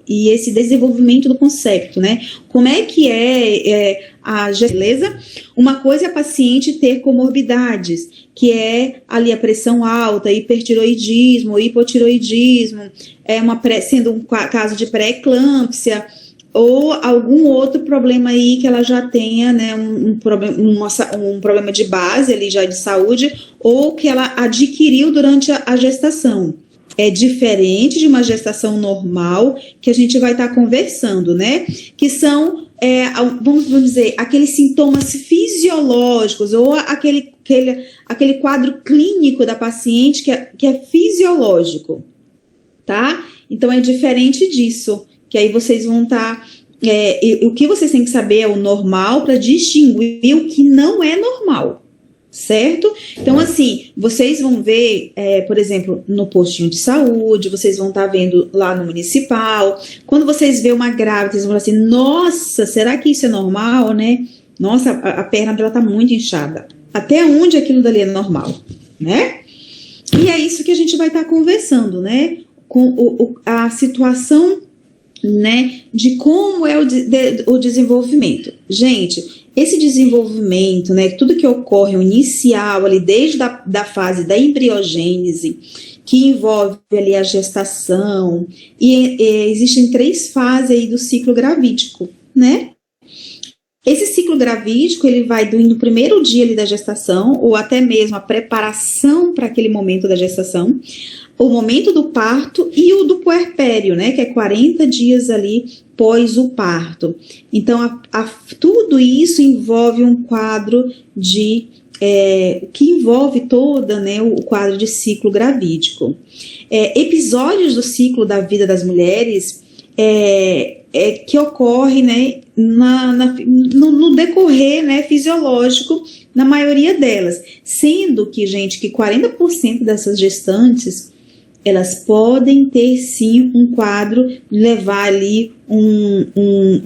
e esse desenvolvimento do conceito, né? Como é que a beleza? Uma coisa é a paciente ter comorbidades, que é ali a pressão alta, hipertiroidismo, hipotiroidismo, sendo um caso de pré-eclâmpsia, ou algum outro problema aí que ela já tenha, né, um problema de base ali já de saúde, ou que ela adquiriu durante a gestação. É diferente de uma gestação normal que a gente vai estar conversando, né? Que são, vamos dizer, aqueles sintomas fisiológicos ou aquele quadro clínico da paciente que é fisiológico, tá? Então é diferente disso, que aí vocês vão estar... o que vocês têm que saber é o normal para distinguir o que não é normal. Certo? Então, assim, vocês vão ver, por exemplo, no postinho de saúde, vocês vão estar vendo lá no municipal. Quando vocês vê uma grávida, vocês vão falar assim, nossa, será que isso é normal, né? Nossa, a perna dela tá muito inchada. Até onde aquilo dali é normal, né? E é isso que a gente vai estar conversando, né? Com a situação, né, de como é o desenvolvimento. Gente, esse desenvolvimento, né, tudo que ocorre, o inicial ali, desde da fase da embriogênese, que envolve ali a gestação, e existem 3 fases aí do ciclo gravídico, né? Esse ciclo gravídico, ele vai do primeiro dia ali da gestação, ou até mesmo a preparação para aquele momento da gestação, o momento do parto e o do puerpério, né, que é 40 dias ali pós o parto. Então, tudo isso envolve um quadro que envolve toda, né, o quadro de ciclo gravídico. Episódios do ciclo da vida das mulheres que ocorre, né, no decorrer, né, fisiológico na maioria delas, sendo que, gente, que 40% dessas gestantes elas podem ter sim um quadro, levar ali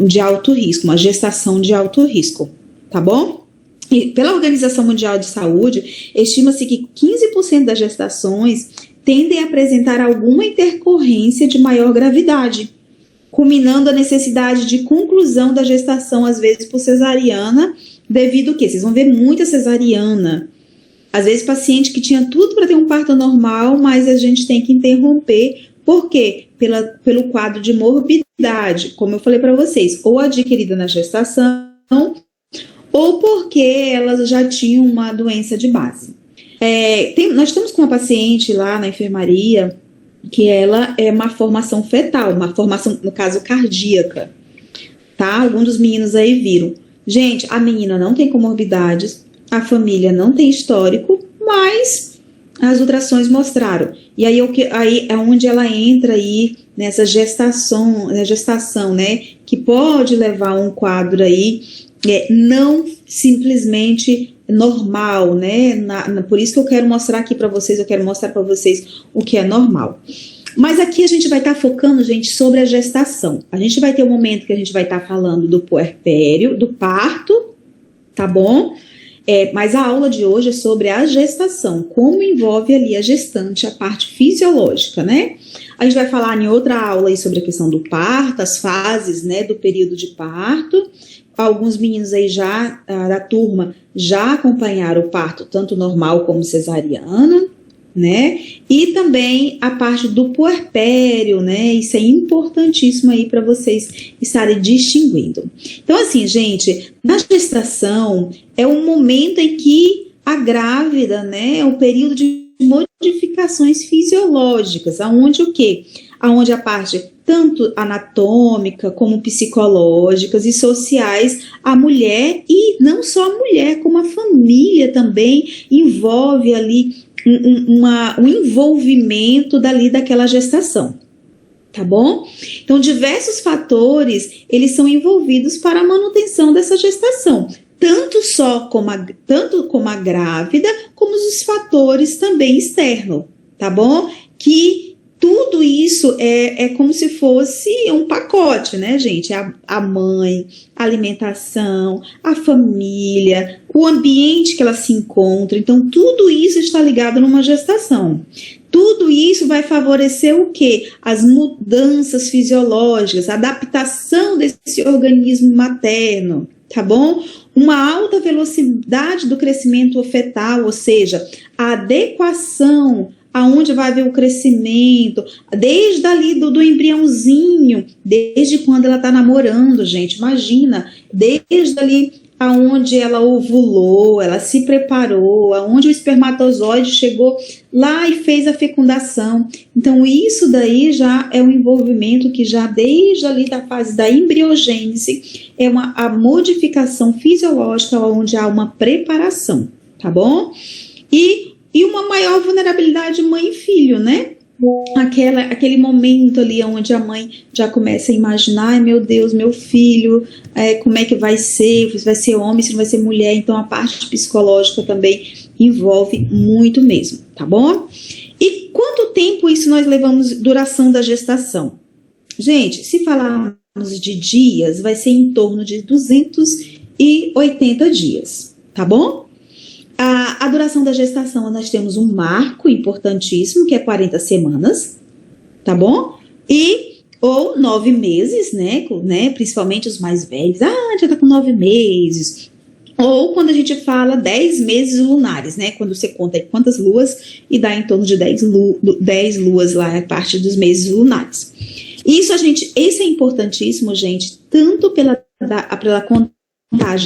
de alto risco, uma gestação de alto risco, tá bom? E pela Organização Mundial de Saúde, estima-se que 15% das gestações tendem a apresentar alguma intercorrência de maior gravidade, culminando a necessidade de conclusão da gestação, às vezes por cesariana, devido ao quê? Vocês vão ver muita cesariana. Às vezes, paciente que tinha tudo para ter um parto normal, mas a gente tem que interromper. Por quê? Pelo quadro de morbidade, como eu falei para vocês, ou adquirida na gestação, ou porque elas já tinham uma doença de base. Nós estamos com uma paciente lá na enfermaria, que ela é uma formação fetal, uma formação, no caso, cardíaca. Tá? Alguns dos meninos aí viram. Gente, a menina não tem comorbidades, a família não tem histórico, mas as ultrassons mostraram. E aí é onde ela entra aí nessa gestação, né, que pode levar a um quadro aí não simplesmente normal, né? Por isso que eu quero mostrar aqui para vocês, o que é normal. Mas aqui a gente vai estar focando, gente, sobre a gestação. A gente vai ter um momento que a gente vai estar falando do puerpério, do parto, tá bom? Mas a aula de hoje é sobre a gestação, como envolve ali a gestante, a parte fisiológica, né? A gente vai falar em outra aula aí sobre a questão do parto, as fases, né, do período de parto. Alguns meninos aí da turma já acompanharam o parto, tanto normal como cesariano, né? E também a parte do puerpério, né? Isso é importantíssimo aí para vocês estarem distinguindo. Então, assim, gente, na gestação é um momento em que a grávida, né? É um período de modificações fisiológicas, aonde o quê? Aonde a parte tanto anatômica como psicológicas e sociais, a mulher, e não só a mulher, como a família também envolve ali um envolvimento daquela gestação, tá bom? Então, diversos fatores, eles são envolvidos para a manutenção dessa gestação, tanto como a grávida, como os fatores também externos, tá bom? Que tudo isso é como se fosse um pacote, né, gente? A mãe, a alimentação, a família, o ambiente que ela se encontra. Então, tudo isso está ligado numa gestação. Tudo isso vai favorecer o quê? As mudanças fisiológicas, a adaptação desse organismo materno, tá bom? Uma alta velocidade do crescimento fetal, ou seja, a adequação aonde vai haver o crescimento, desde ali do embriãozinho, desde quando ela está namorando, gente, imagina, desde ali aonde ela ovulou, ela se preparou, aonde o espermatozoide chegou lá e fez a fecundação. Então isso daí já é um envolvimento que já desde ali da fase da embriogênese é a modificação fisiológica onde há uma preparação, tá bom? E uma maior vulnerabilidade mãe e filho, né? Aquele momento ali onde a mãe já começa a imaginar, ai meu Deus, meu filho, como é que vai ser, se vai ser homem, se não vai ser mulher, então a parte psicológica também envolve muito mesmo, tá bom? E quanto tempo isso nós levamos, duração da gestação? Gente, se falarmos de dias, vai ser em torno de 280 dias, tá bom? A duração da gestação, nós temos um marco importantíssimo, que é 40 semanas, tá bom? Ou 9 meses, né? Principalmente os mais velhos, já tá com 9 meses. Ou quando a gente fala 10 meses lunares, né? Quando você conta quantas luas e dá em torno de 10 luas lá, a parte dos meses lunares. Isso é importantíssimo, gente, tanto pela contagem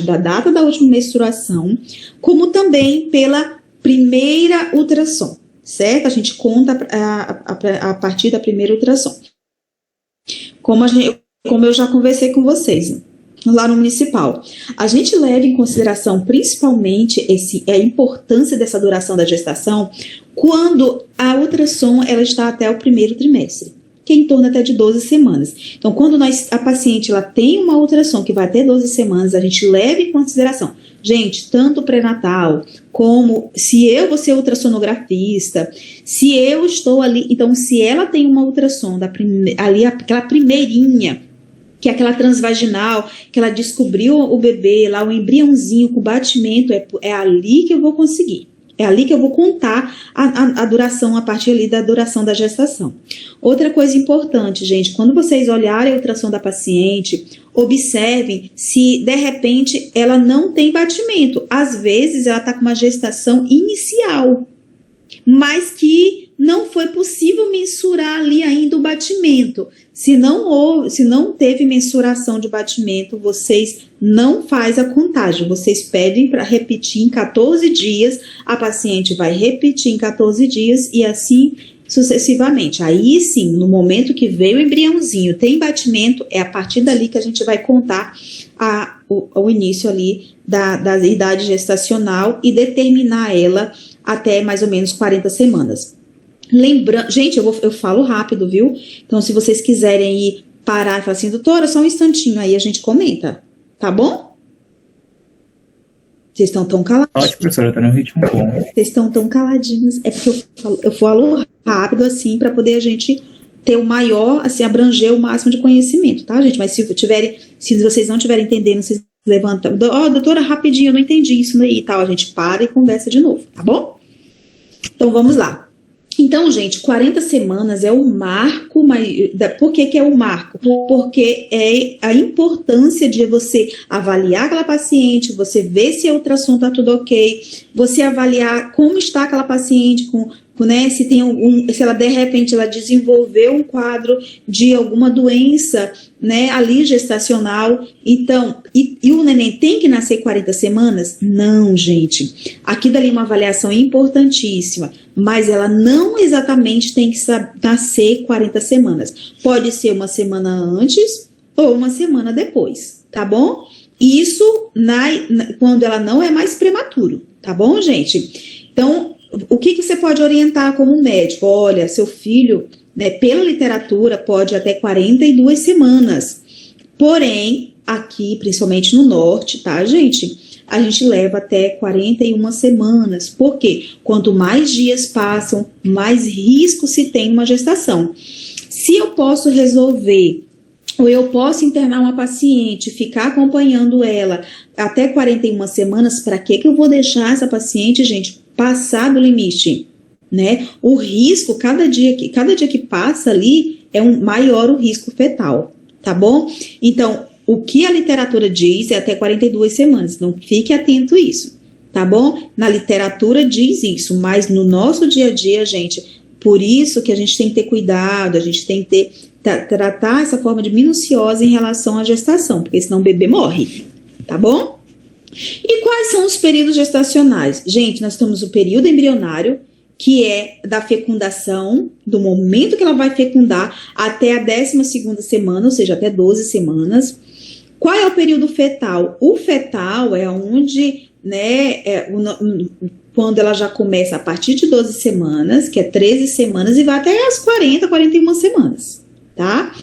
da data da última menstruação, como também pela primeira ultrassom, certo? A gente conta a partir da primeira ultrassom. Como eu já conversei com vocês lá no municipal, a gente leva em consideração principalmente a importância dessa duração da gestação quando a ultrassom ela está até o primeiro trimestre, que é em torno até de 12 semanas. Então, quando a paciente ela tem uma ultrassom que vai até 12 semanas, a gente leva em consideração, gente, tanto pré-natal, como se eu vou ser ultrassonografista, se eu estou ali, então se ela tem uma ultrassom ali, aquela primeirinha, que é aquela transvaginal, que ela descobriu o bebê, lá o embriãozinho com batimento, é ali que eu vou conseguir. É ali que eu vou contar a duração, a partir ali da duração da gestação. Outra coisa importante, gente, quando vocês olharem a ultrassom da paciente, observem se, de repente, ela não tem batimento. Às vezes, ela está com uma gestação inicial, mas que não foi possível mensurar ali ainda o batimento. Se não teve mensuração de batimento, vocês não faz a contagem. Vocês pedem para repetir em 14 dias, a paciente vai repetir em 14 dias e assim sucessivamente. Aí sim, no momento que veio o embriãozinho, tem batimento, é a partir dali que a gente vai contar o início ali da idade gestacional e determinar ela até mais ou menos 40 semanas. Lembrando, gente, eu falo rápido, viu? Então, se vocês quiserem ir parar e falar assim, doutora, só um instantinho, aí a gente comenta, tá bom? Vocês estão tão caladinhos. Ótimo, professora, tá no ritmo bom. Vocês estão tão caladinhos. É porque eu falo rápido, assim, para poder a gente ter o maior, assim, abranger o máximo de conhecimento, tá, gente? Mas se vocês não estiverem entendendo, vocês levantam. Doutora, rapidinho, eu não entendi isso daí e tal. A gente para e conversa de novo, tá bom? Então, vamos lá. Então, gente, 40 semanas é o marco, por que é o marco? Porque é a importância de você avaliar aquela paciente, você ver se a ultrassom está tudo ok, você avaliar como está aquela paciente, né, se ela de repente ela desenvolveu um quadro de alguma doença, né, ali gestacional. Então, e o neném tem que nascer 40 semanas? Não, gente. Aqui dali uma avaliação importantíssima, mas ela não exatamente tem que nascer 40 semanas. Pode ser uma semana antes ou uma semana depois, tá bom? Isso quando ela não é mais prematuro, tá bom, gente? Então, o que você pode orientar como médico? Olha, seu filho, né, pela literatura, pode até 42 semanas. Porém, aqui, principalmente no norte, tá, gente? A gente leva até 41 semanas. Por quê? Quanto mais dias passam, mais risco se tem uma gestação. Se eu posso resolver, ou eu posso internar uma paciente, ficar acompanhando ela até 41 semanas, para que eu vou deixar essa paciente, gente, passar do limite? né? O risco, cada dia que passa ali, é maior o risco fetal, tá bom? Então, o que a literatura diz é até 42 semanas, então fique atento a isso, tá bom? Na literatura diz isso, mas no nosso dia a dia, gente, por isso que a gente tem que ter cuidado, a gente tem que tratar essa forma de minuciosa em relação à gestação, porque senão o bebê morre, tá bom? E quais são os períodos gestacionais? Gente, nós temos o período embrionário, que é da fecundação, do momento que ela vai fecundar até a 12ª semana, ou seja, até 12 semanas. Qual é o período fetal? O fetal é onde, né, quando ela já começa a partir de 12 semanas, que é 13 semanas, e vai até as 40, 41 semanas, tá?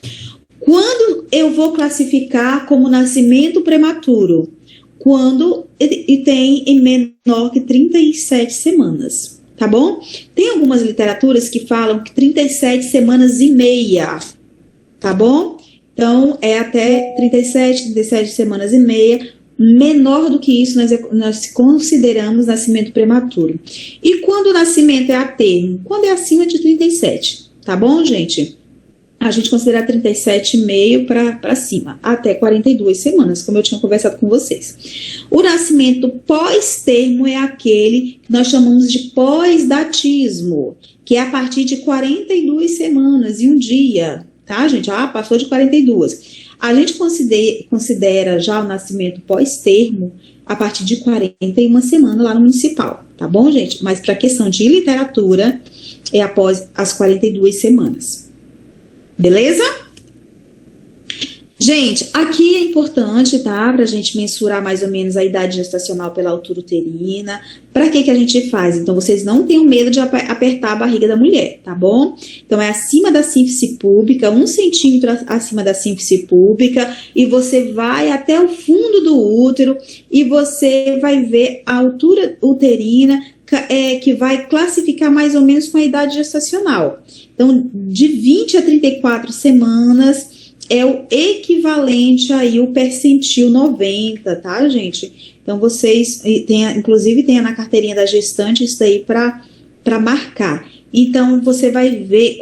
Quando eu vou classificar como nascimento prematuro? Quando tem em menor que 37 semanas, tá bom? Tem algumas literaturas que falam que 37 semanas e meia, tá bom? Então, é até 37 semanas e meia. Menor do que isso, nós consideramos nascimento prematuro. E quando o nascimento é a termo? Quando é acima de 37, tá bom, gente? A gente considera 37,5 para cima, até 42 semanas, como eu tinha conversado com vocês. O nascimento pós-termo é aquele que nós chamamos de pós-datismo, que é a partir de 42 semanas e um dia, tá, gente? Passou de 42. A gente considera já o nascimento pós-termo a partir de 41 semanas lá no municipal, tá bom, gente? Mas para a questão de literatura, é após as 42 semanas. Beleza? Gente, aqui é importante, tá? Pra gente mensurar mais ou menos a idade gestacional pela altura uterina. Pra que a gente faz? Então, vocês não tenham medo de apertar a barriga da mulher, tá bom? Então, é acima da sínfise púbica, 1 centímetro acima da sínfise púbica, e você vai até o fundo do útero e você vai ver a altura uterina, que vai classificar mais ou menos com a idade gestacional. Então, de 20 a 34 semanas é o equivalente aí o percentil 90, tá, gente? Então, vocês, inclusive, tem na carteirinha da gestante isso daí para marcar. Então, você vai ver,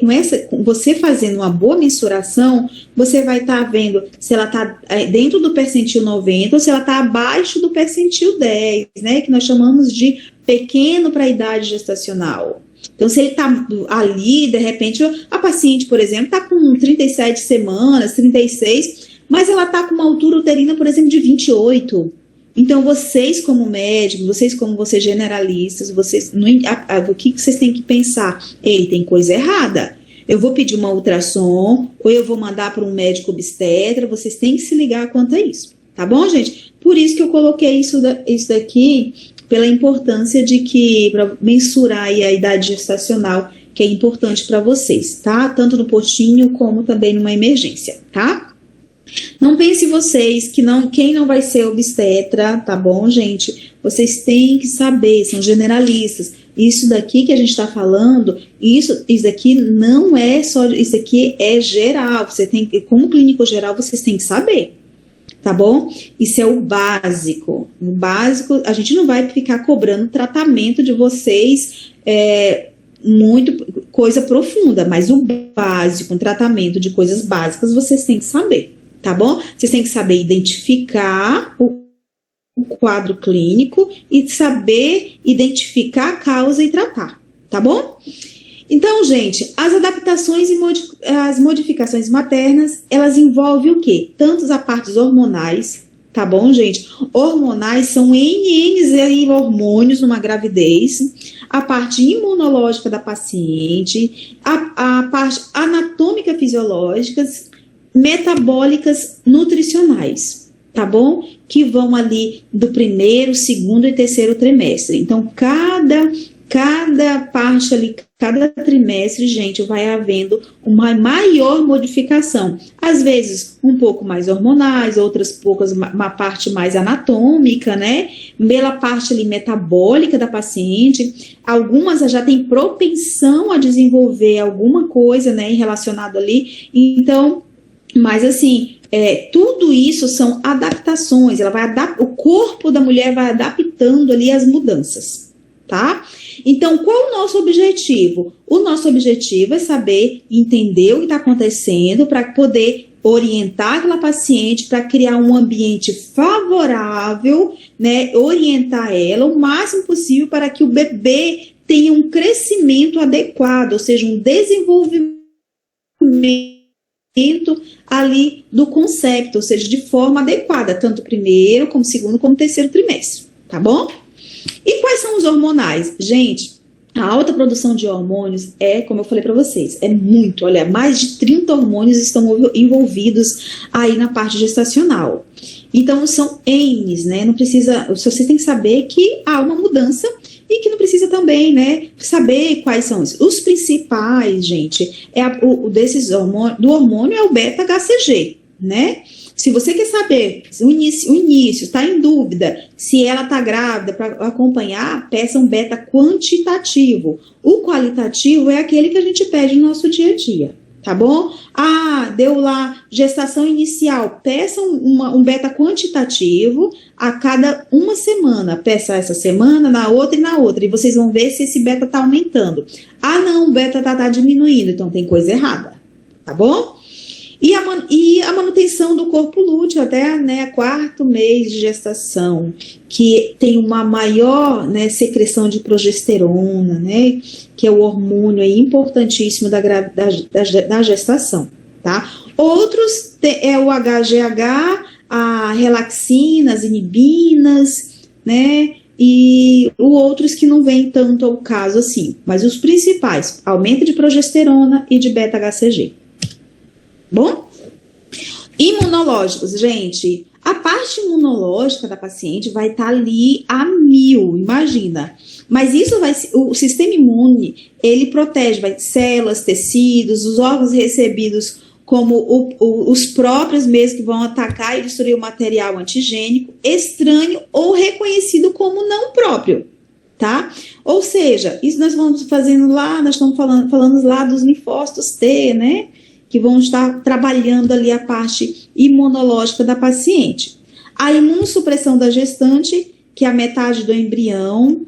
você fazendo uma boa mensuração, você vai estar vendo se ela está dentro do percentil 90 ou se ela está abaixo do percentil 10, né? Que nós chamamos de pequeno para a idade gestacional. Então, se ele está ali, de repente, a paciente, por exemplo, está com 37 semanas, 36, mas ela está com uma altura uterina, por exemplo, de 28. Então, vocês como médicos, vocês generalistas, o que vocês têm que pensar? Ei, tem coisa errada. Eu vou pedir uma ultrassom, ou eu vou mandar para um médico obstetra, vocês têm que se ligar quanto a isso. Tá bom, gente? Por isso que eu coloquei isso daqui, pela importância de que, para mensurar aí a idade gestacional, que é importante para vocês, tá? Tanto no postinho como também numa emergência, tá? Não pense vocês que quem não vai ser obstetra, tá bom, gente? Vocês têm que saber, são generalistas. Isso daqui que a gente está falando, isso daqui não é só, isso aqui é geral. Você tem que, como clínico geral, vocês têm que saber. Tá bom? Isso é o básico. O básico, a gente não vai ficar cobrando tratamento de vocês, muito coisa profunda, mas o básico, um tratamento de coisas básicas, vocês têm que saber, tá bom? Vocês têm que saber identificar o quadro clínico e saber identificar a causa e tratar, tá bom? Então, gente, as adaptações e as modificações maternas, elas envolvem o quê? Tanto as partes hormonais, tá bom, gente? Hormonais são N hormônios numa gravidez, a parte imunológica da paciente, a parte anatômica fisiológicas, metabólicas nutricionais, tá bom? Que vão ali do 1º, 2º e 3º trimestre. Então, cada parte ali, cada trimestre, gente, vai havendo uma maior modificação. Às vezes, um pouco mais hormonais, outras poucas, uma parte mais anatômica, né? Pela parte ali metabólica da paciente. Algumas já têm propensão a desenvolver alguma coisa, né, relacionado ali. Então, mas assim, tudo isso são adaptações. O corpo da mulher vai adaptando ali as mudanças. tá? Então, qual é o nosso objetivo? O nosso objetivo é saber, entender o que está acontecendo para poder orientar aquela paciente para criar um ambiente favorável, né? Orientar ela o máximo possível para que o bebê tenha um crescimento adequado, ou seja, um desenvolvimento ali do concepto, ou seja, de forma adequada, tanto primeiro, como segundo, como terceiro trimestre, tá bom? E quais são os hormonais? Gente, a alta produção de hormônios é, como eu falei para vocês, é muito, olha, mais de 30 hormônios estão envolvidos aí na parte gestacional. Então, são N's, né? Não precisa, você tem que saber que há uma mudança e que não precisa também, né, saber quais são os principais, gente, desses hormônios, do hormônio é o beta-HCG, né? Se você quer saber o início, está em dúvida se ela está grávida para acompanhar, peça um beta quantitativo. O qualitativo é aquele que a gente pede no nosso dia a dia, tá bom? Ah, deu lá gestação inicial, peça um beta quantitativo a cada uma semana. Peça essa semana, na outra e na outra. E vocês vão ver se esse beta está aumentando. Ah, não, o beta tá diminuindo, então tem coisa errada, tá bom? E a manutenção do corpo lúteo até, né, quarto mês de gestação, que tem uma maior, né, secreção de progesterona, né, que é o hormônio aí importantíssimo da gestação, tá? Outros é o HGH, a relaxina, as inibinas, né, e outros que não vêm tanto ao caso assim, mas os principais, aumento de progesterona e de beta-HCG. Bom? Imunológicos, gente, a parte imunológica da paciente vai estar ali a 1000, imagina. Mas isso o sistema imune, ele protege, células, tecidos, os órgãos recebidos como os próprios mesmo que vão atacar e destruir o material antigênico, estranho ou reconhecido como não próprio, tá? Ou seja, isso nós vamos fazendo lá, nós estamos falando lá dos linfócitos T, né? Que vão estar trabalhando ali a parte imunológica da paciente. A imunossupressão da gestante, que é a metade do embrião,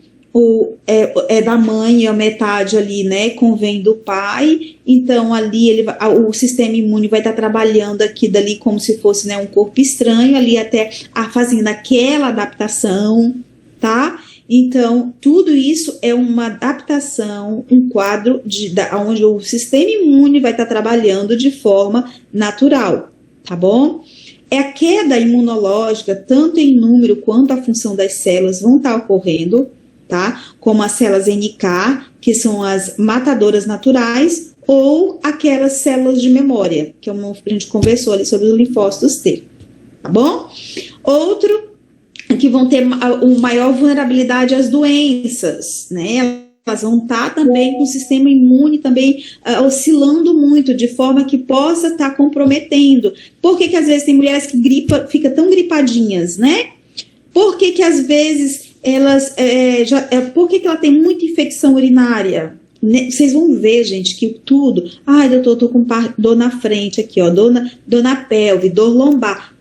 é da mãe e a metade ali, né, convém do pai. Então, ali o sistema imune vai estar trabalhando aqui dali como se fosse, né, um corpo estranho, ali até fazendo aquela adaptação, tá? Então, tudo isso é uma adaptação, um quadro onde o sistema imune vai estar trabalhando de forma natural, tá bom? A queda imunológica, tanto em número quanto a função das células, vão estar ocorrendo, tá? Como as células NK, que são as matadoras naturais, ou aquelas células de memória, que a gente conversou ali sobre os linfócitos T, tá bom? Outro que vão ter uma maior vulnerabilidade às doenças, né? Elas vão estar também com o sistema imune também oscilando muito, de forma que possa estar comprometendo. Por que às vezes tem mulheres que ficam tão gripadinhas, né? Por que às vezes por que ela tem muita infecção urinária? Vocês vão ver, gente, que tudo... Ai, doutor, tô com dor na frente aqui, ó, dor na pelve, dor lombar.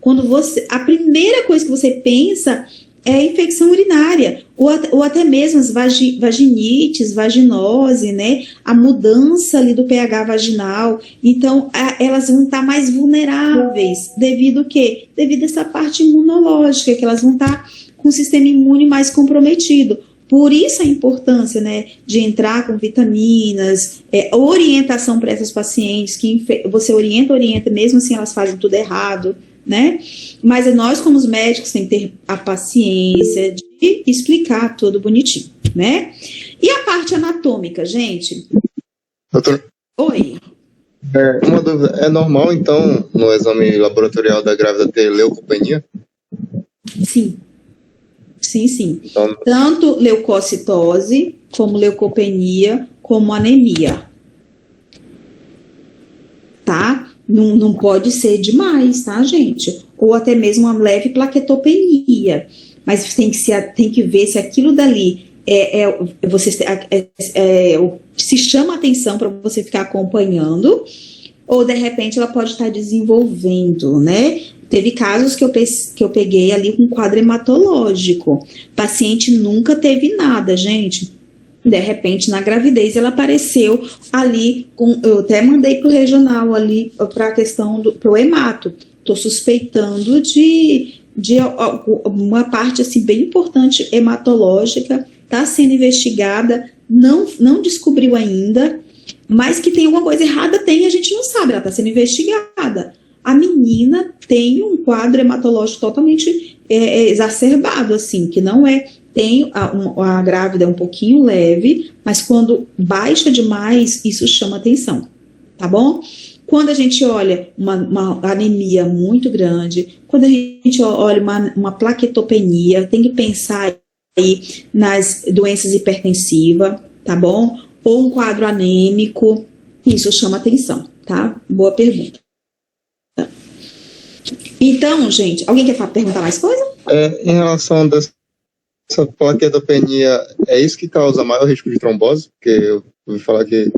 A primeira coisa que você pensa é a infecção urinária, ou até mesmo as vaginites, vaginose, né? A mudança ali do pH vaginal. Então, elas vão estar mais vulneráveis, devido ao quê? Devido a essa parte imunológica, que elas vão estar com o sistema imune mais comprometido. Por isso a importância, né, de entrar com vitaminas, orientação para essas pacientes, que você orienta, mesmo assim elas fazem tudo errado, né? Mas nós, como os médicos, temos que ter a paciência de explicar tudo bonitinho, né? E a parte anatômica, gente? Doutor? Oi. Uma dúvida, é normal, então, no exame laboratorial da grávida ter leucopenia? Sim. Sim. Então, tanto leucocitose, como leucopenia, como anemia. Tá? Não pode ser demais, tá, gente? Ou até mesmo uma leve plaquetopenia. Mas tem que ver se aquilo dali se chama atenção para você ficar acompanhando, ou de repente ela pode estar desenvolvendo, né? Teve casos que eu peguei ali com quadro hematológico. Paciente nunca teve nada, gente. De repente, na gravidez, ela apareceu ali, eu até mandei para o regional ali, para a questão do hemato. Estou suspeitando de uma parte assim, bem importante hematológica, está sendo investigada, não descobriu ainda, mas que tem alguma coisa errada, a gente não sabe, ela está sendo investigada. A menina tem um quadro hematológico totalmente exacerbado, assim, que não é, a grávida é um pouquinho leve, mas quando baixa demais, isso chama atenção, tá bom? Quando a gente olha uma anemia muito grande, quando a gente olha uma plaquetopenia, tem que pensar aí nas doenças hipertensivas, tá bom? Ou um quadro anêmico, isso chama atenção, tá? Boa pergunta. Então, gente, alguém quer perguntar mais coisa? Em relação dessa plaquetopenia, é isso que causa maior risco de trombose? Porque eu ouvi falar que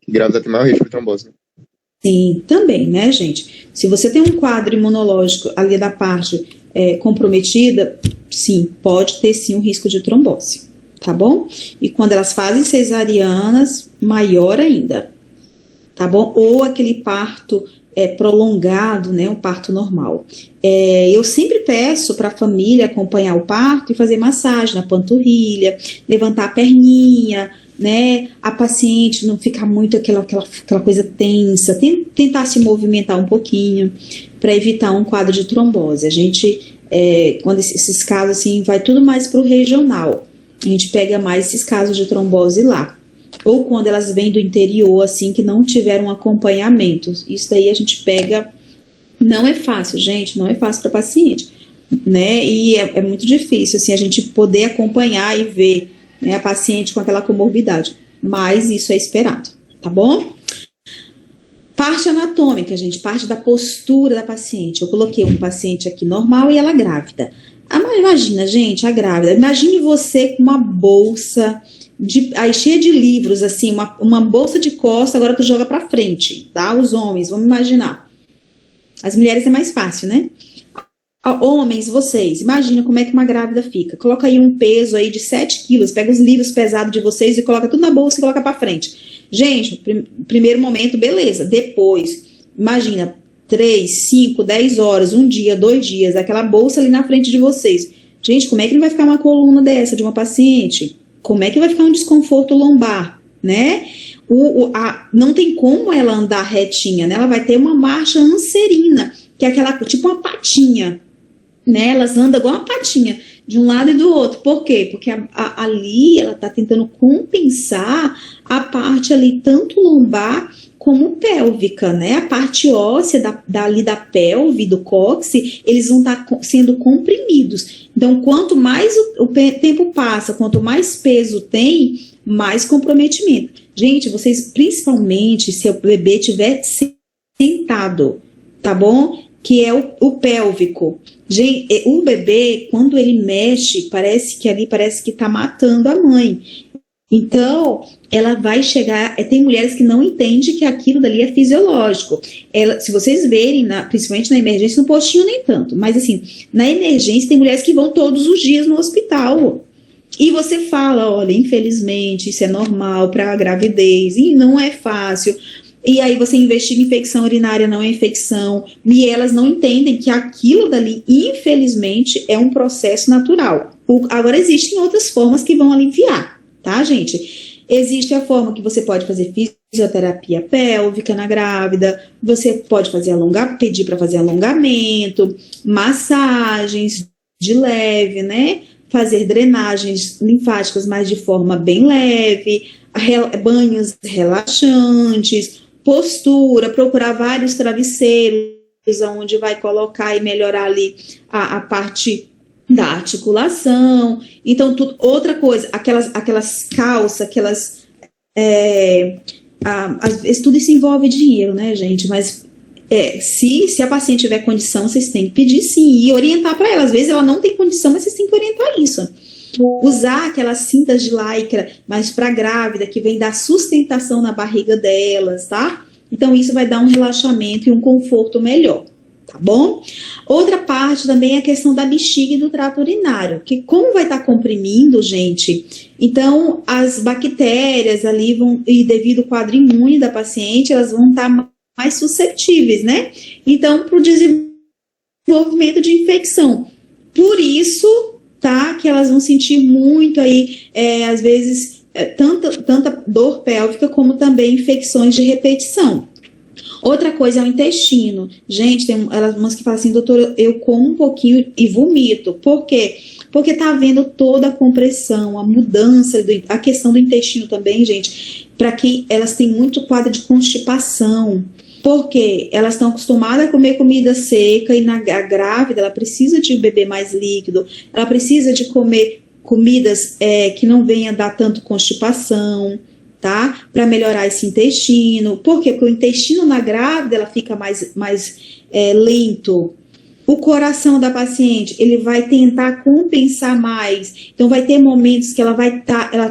grávida tem maior risco de trombose. Sim, também, né, gente? Se você tem um quadro imunológico ali da parte comprometida, sim, pode ter sim um risco de trombose, tá bom? E quando elas fazem cesarianas, maior ainda, tá bom? Ou aquele parto prolongado, né, um parto normal. Eu sempre peço para a família acompanhar o parto e fazer massagem na panturrilha, levantar a perninha, né, a paciente não ficar muito aquela coisa tensa, tentar se movimentar um pouquinho para evitar um quadro de trombose. A gente, quando esses casos assim, vai tudo mais para o regional, a gente pega mais esses casos de trombose lá. Ou quando elas vêm do interior, assim, que não tiveram acompanhamento. Isso daí a gente pega, não é fácil, gente, não é fácil para paciente, né, e é muito difícil, assim, a gente poder acompanhar e ver, né, a paciente com aquela comorbidade, mas isso é esperado, tá bom? Parte anatômica, gente, parte da postura da paciente. Eu coloquei um paciente aqui normal e ela grávida. Imagina, gente, a grávida, imagine você com uma bolsa aí cheia de livros, assim, uma bolsa de costa, agora tu joga pra frente, tá? Os homens, vamos imaginar. As mulheres é mais fácil, né? Homens, vocês, imagina como é que uma grávida fica. Coloca aí um peso aí de 7 quilos, pega os livros pesados de vocês e coloca tudo na bolsa e coloca pra frente. Gente, primeiro momento, beleza. Depois, imagina, 3, 5, 10 horas, um dia, 2 dias, aquela bolsa ali na frente de vocês. Gente, como é que não vai ficar uma coluna dessa de uma paciente? Como é que vai ficar um desconforto lombar, né? Não tem como ela andar retinha, né? Ela vai ter uma marcha anserina, que é aquela, tipo uma patinha, né? Elas andam igual uma patinha, de um lado e do outro. Por quê? Porque ali ela está tentando compensar a parte ali, tanto lombar como pélvica, né? A parte óssea ali da pelve, do cóccix, eles vão estar sendo comprimidos. Então, quanto mais o tempo passa, quanto mais peso tem, mais comprometimento. Gente, vocês, principalmente se o bebê estiver sentado, tá bom? Que é o pélvico. Gente, o bebê, quando ele mexe, parece que tá matando a mãe. Então, ela vai chegar, tem mulheres que não entendem que aquilo dali é fisiológico. Se vocês verem, principalmente na emergência, no postinho nem tanto, mas assim, na emergência tem mulheres que vão todos os dias no hospital. E você fala, olha, infelizmente, isso é normal para a gravidez, e não é fácil. E aí você investiga infecção urinária, não é infecção, e elas não entendem que aquilo dali, infelizmente, é um processo natural. Agora, existem outras formas que vão aliviar. Tá, gente? Existe a forma que você pode fazer fisioterapia pélvica na grávida, você pode fazer pedir para fazer alongamento, massagens de leve, né? Fazer drenagens linfáticas, mas de forma bem leve, banhos relaxantes, postura, procurar vários travesseiros onde vai colocar e melhorar ali a parte da articulação. Então, outra coisa, aquelas calças, às vezes tudo isso envolve dinheiro, né, gente? Mas se a paciente tiver condição, vocês têm que pedir sim e orientar para ela. Às vezes ela não tem condição, mas vocês têm que orientar isso. Usar aquelas cintas de lycra, mas para grávida, que vem dar sustentação na barriga delas, tá? Então, isso vai dar um relaxamento e um conforto melhor, tá bom? Outra parte também é a questão da bexiga e do trato urinário, que como vai estar comprimindo, gente, então as bactérias ali vão, e devido ao quadro imune da paciente, elas vão estar mais suscetíveis, né? Então, para o desenvolvimento de infecção. Por isso, tá, que elas vão sentir muito aí, às vezes, tanta dor pélvica, como também infecções de repetição. Outra coisa é o intestino. Gente, tem umas que falam assim, doutora, eu como um pouquinho e vomito. Por quê? Porque tá havendo toda a compressão, a mudança, a questão do intestino também, gente, para quem elas têm muito quadro de constipação. Porque elas estão acostumadas a comer comida seca e a grávida, ela precisa de beber mais líquido, ela precisa de comer comidas que não venham dar tanto constipação, tá? Para melhorar esse intestino. Por quê? Porque o intestino na grávida, ela fica mais lento. O coração da paciente, ele vai tentar compensar mais. Então, vai ter momentos que ela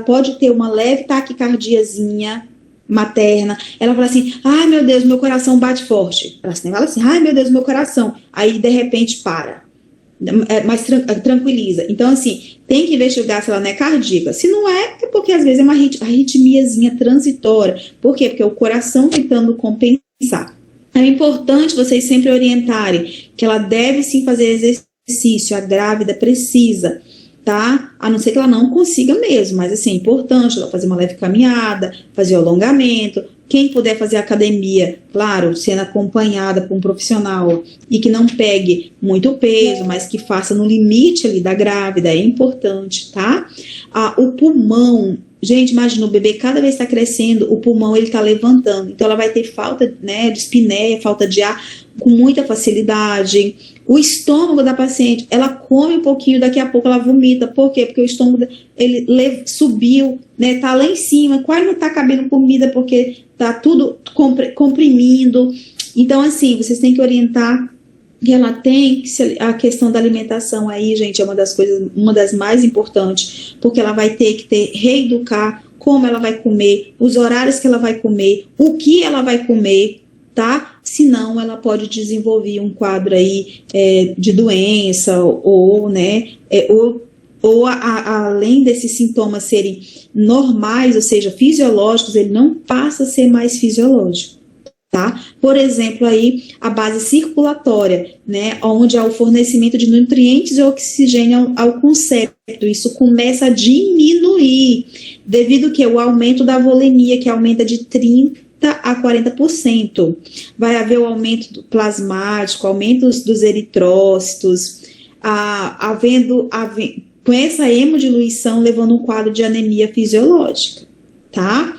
pode ter uma leve taquicardiazinha materna. Ela fala assim, ai meu Deus, meu coração bate forte. Ela fala assim, ai meu Deus, meu coração. Aí, de repente, para. Mais tranquiliza. Então, assim, tem que investigar se ela não é cardíaca. Se não é porque às vezes é uma arritmiazinha transitória. Por quê? Porque o coração tentando compensar. É importante vocês sempre orientarem que ela deve sim fazer exercício, a grávida precisa, tá? A não ser que ela não consiga mesmo, mas assim, é importante ela fazer uma leve caminhada, fazer alongamento. Quem puder fazer academia, claro, sendo acompanhada por um profissional e que não pegue muito peso, mas que faça no limite ali da grávida, é importante, tá? O pulmão, gente, imagina, o bebê cada vez está crescendo, o pulmão ele está levantando, então ela vai ter falta, né, de espinéia, falta de ar com muita facilidade. O estômago da paciente, ela come um pouquinho, daqui a pouco ela vomita. Por quê? Porque o estômago ele subiu, né? Tá lá em cima, quase não tá cabendo comida porque tá tudo comprimindo. Então, assim, vocês têm que orientar que ela tem a questão da alimentação aí, gente, é uma das mais importantes, porque ela vai ter que reeducar como ela vai comer, os horários que ela vai comer, o que ela vai comer, tá? Senão ela pode desenvolver um quadro aí de doença ou né, além desses sintomas serem normais, ou seja, fisiológicos, ele não passa a ser mais fisiológico, tá? Por exemplo, aí a base circulatória, né, onde há o fornecimento de nutrientes e oxigênio ao concepto, isso começa a diminuir, devido que o aumento da volemia, que aumenta de 30% a 40%. Vai haver o aumento do plasmático, aumento dos eritrócitos, com essa hemodiluição levando um quadro de anemia fisiológica, tá?